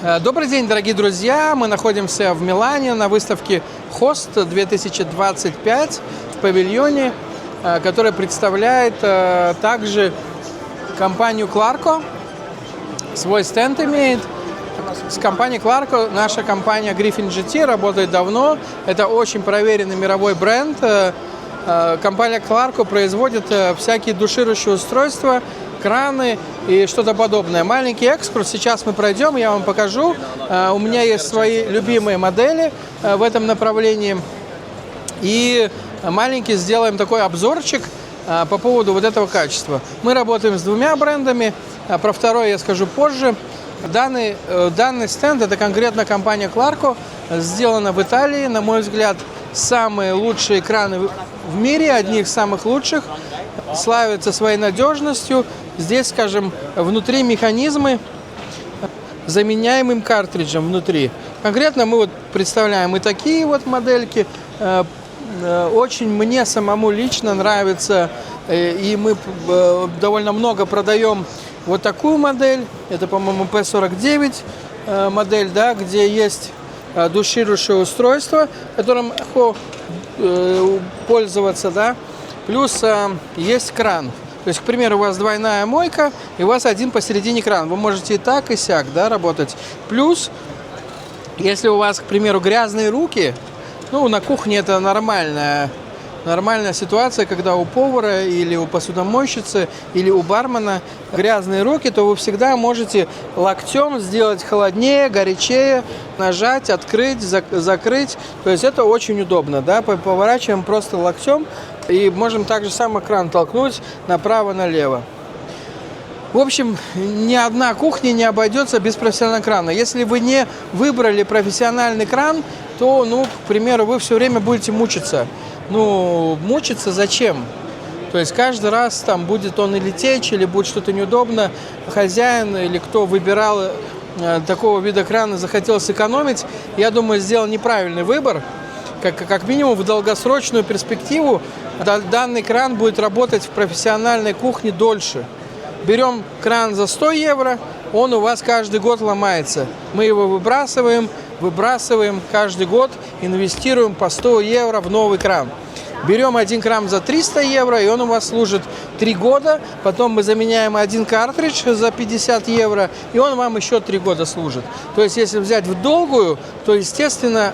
Добрый день, дорогие друзья! Мы находимся в Милане на выставке Host 2025 в павильоне, которая представляет также компанию Clarko. Свой стенд имеет. С компанией Clarko наша компания Griffin GT работает давно. Это очень проверенный мировой бренд. Компания Clarko производит всякие душирующие устройства, краны и что-то подобное. Маленький экскурс сейчас мы пройдем, я вам покажу. У меня есть свои любимые модели в этом направлении. И маленький сделаем такой обзорчик по поводу вот этого качества. Мы работаем с двумя брендами, про второй я скажу позже. Данный стенд, это конкретно компания Clarko, сделана в Италии, на мой взгляд, самые лучшие краны в мире, одни из самых лучших, славятся своей надежностью. Здесь, скажем, внутри механизмы заменяемым картриджем внутри. Конкретно мы вот представляем и такие вот модельки. Очень мне самому лично нравится, и мы довольно много продаем вот такую модель. Это, по-моему, P49 модель, да, где есть душирующее устройство, которым легко пользоваться, да. Плюс есть кран. То есть, к примеру, у вас двойная мойка, и у вас один посередине кран. Вы можете и так, и сяк, да, работать. Плюс, если у вас, к примеру, грязные руки, ну, на кухне это нормальная ситуация, когда у повара или у посудомойщицы или у бармена грязные руки, то вы всегда можете локтем сделать холоднее, горячее, нажать, открыть, закрыть. То есть это очень удобно, да, поворачиваем просто локтем и можем также сам кран толкнуть направо-налево. В общем, ни одна кухня не обойдется без профессионального крана. Если вы не выбрали профессиональный кран, то, ну, к примеру, вы все время будете мучиться. Ну, мучиться зачем? То есть каждый раз там будет он или течь, или будет что-то неудобно. Хозяин или кто выбирал такого вида крана, захотел сэкономить, я думаю, сделал неправильный выбор. Как минимум в долгосрочную перспективу данный кран будет работать в профессиональной кухне дольше. Берем кран за 100 евро, он у вас каждый год ломается. Мы его выбрасываем каждый год, инвестируем по 100 евро в новый кран. Берем один кран за 300 евро, и он у вас служит 3 года. Потом мы заменяем один картридж за 50 евро, и он вам еще 3 года служит. То есть, если взять в долгую, то, естественно,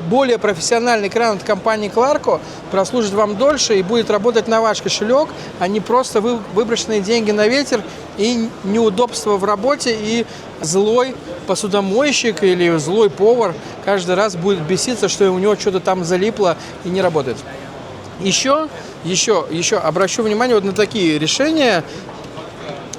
более профессиональный кран от компании Clarko прослужит вам дольше и будет работать на ваш кошелек, а не просто выброшенные деньги на ветер и неудобства в работе, и злой посудомойщик или злой повар каждый раз будет беситься, что у него что-то там залипло и не работает. Еще обращу внимание вот на такие решения.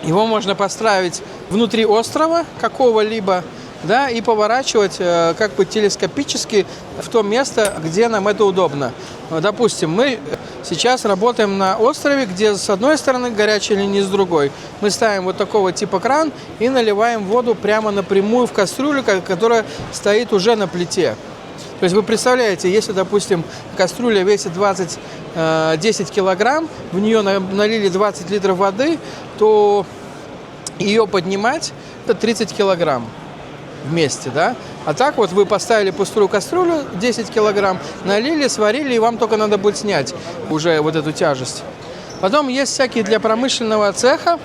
Его можно поставить внутри острова какого-либо, да, и поворачивать как бы телескопически в то место, где нам это удобно. Допустим, мы сейчас работаем на острове, где с одной стороны горячая линия, с другой. Мы ставим вот такого типа кран и наливаем воду прямо напрямую в кастрюлю, которая стоит уже на плите. То есть вы представляете, если, допустим, кастрюля весит 10 килограмм, в нее налили 20 литров воды, то ее поднимать – это 30 килограмм. Вместе, да? А так вот вы поставили пустую кастрюлю, 10 килограмм, налили, сварили, и вам только надо будет снять уже вот эту тяжесть. Потом есть всякие для промышленного цеха,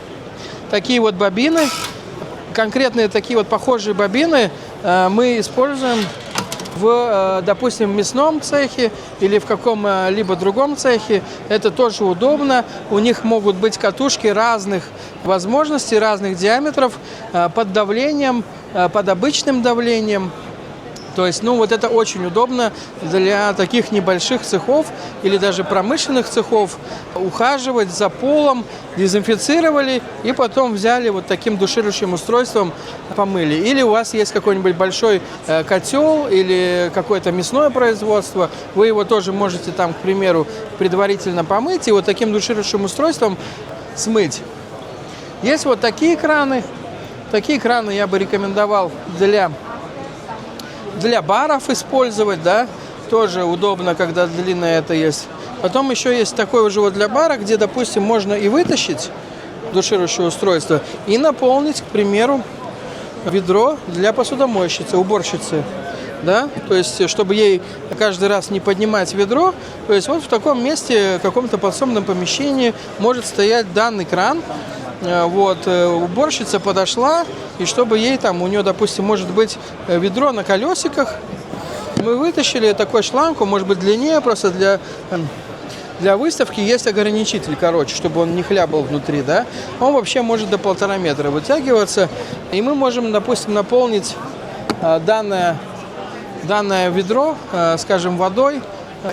такие вот бобины, конкретные такие вот похожие бобины мы используем в, допустим, мясном цехе или в каком-либо другом цехе. Это тоже удобно. У них могут быть катушки разных возможностей, разных диаметров, под давлением, под обычным давлением. То есть, ну, вот это очень удобно для таких небольших цехов или даже промышленных цехов. Ухаживать за полом, дезинфицировали и потом взяли вот таким душирующим устройством, помыли. Или у вас есть какой-нибудь большой котел или какое-то мясное производство, вы его тоже можете там, к примеру, предварительно помыть и вот таким душирующим устройством смыть. Есть вот такие краны. Такие краны я бы рекомендовал для баров использовать, да, тоже удобно, когда длинное это есть. Потом еще есть такой уже вот для бара, где, допустим, можно и вытащить душирующее устройство и наполнить, к примеру, ведро для посудомойщицы, уборщицы. Да? То есть, чтобы ей каждый раз не поднимать ведро, то есть вот в таком месте, в каком-то подсобном помещении может стоять данный кран. Вот, уборщица подошла, и чтобы ей там, у нее, допустим, может быть ведро на колесиках, мы вытащили такой шланг, он может быть длиннее, просто для выставки есть ограничитель, короче, чтобы он не хлябал внутри, да. Он вообще может до 1,5 метра вытягиваться, и мы можем, допустим, наполнить данное ведро, скажем, водой,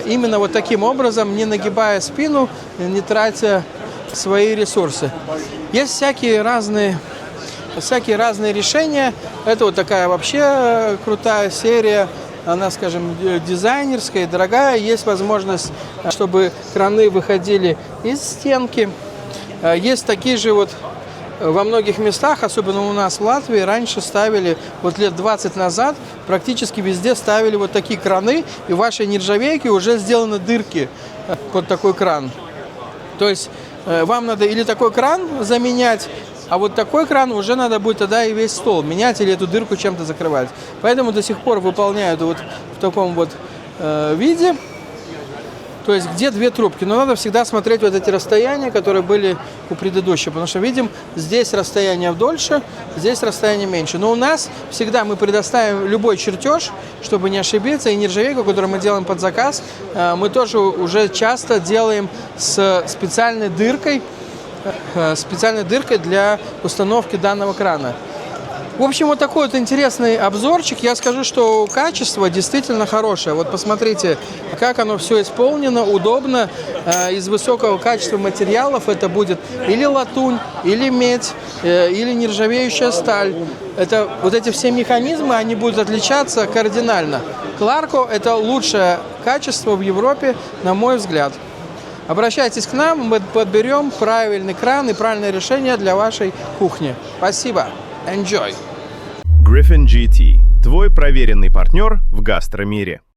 именно вот таким образом, не нагибая спину, не тратя свои ресурсы. Есть всякие разные решения. Это вот такая вообще крутая серия. Она, скажем, дизайнерская, дорогая. Есть возможность, чтобы краны выходили из стенки. Есть такие же вот во многих местах, особенно у нас в Латвии, раньше ставили, вот лет 20 назад, практически везде ставили вот такие краны, и в вашей нержавейке уже сделаны дырки под такой кран. То есть вам надо или такой кран заменять, а вот такой кран уже надо будет тогда и весь стол менять или эту дырку чем-то закрывать. Поэтому до сих пор выполняют вот в таком вот виде. То есть где две трубки. Но надо всегда смотреть вот эти расстояния, которые были у предыдущего. Потому что видим, здесь расстояние дольше, здесь расстояние меньше. Но у нас всегда мы предоставим любой чертеж, чтобы не ошибиться. И нержавейку, которую мы делаем под заказ, мы тоже уже часто делаем с специальной дыркой для установки данного крана. В общем, вот такой вот интересный обзорчик. Я скажу, что качество действительно хорошее. Вот посмотрите, как оно все исполнено, удобно, из высокого качества материалов. Это будет или латунь, или медь, или нержавеющая сталь. Это вот эти все механизмы, они будут отличаться кардинально. Кларко – это лучшее качество в Европе, на мой взгляд. Обращайтесь к нам, мы подберем правильный кран и правильное решение для вашей кухни. Спасибо. Enjoy. Griffin GT. Твой проверенный партнер в гастромире.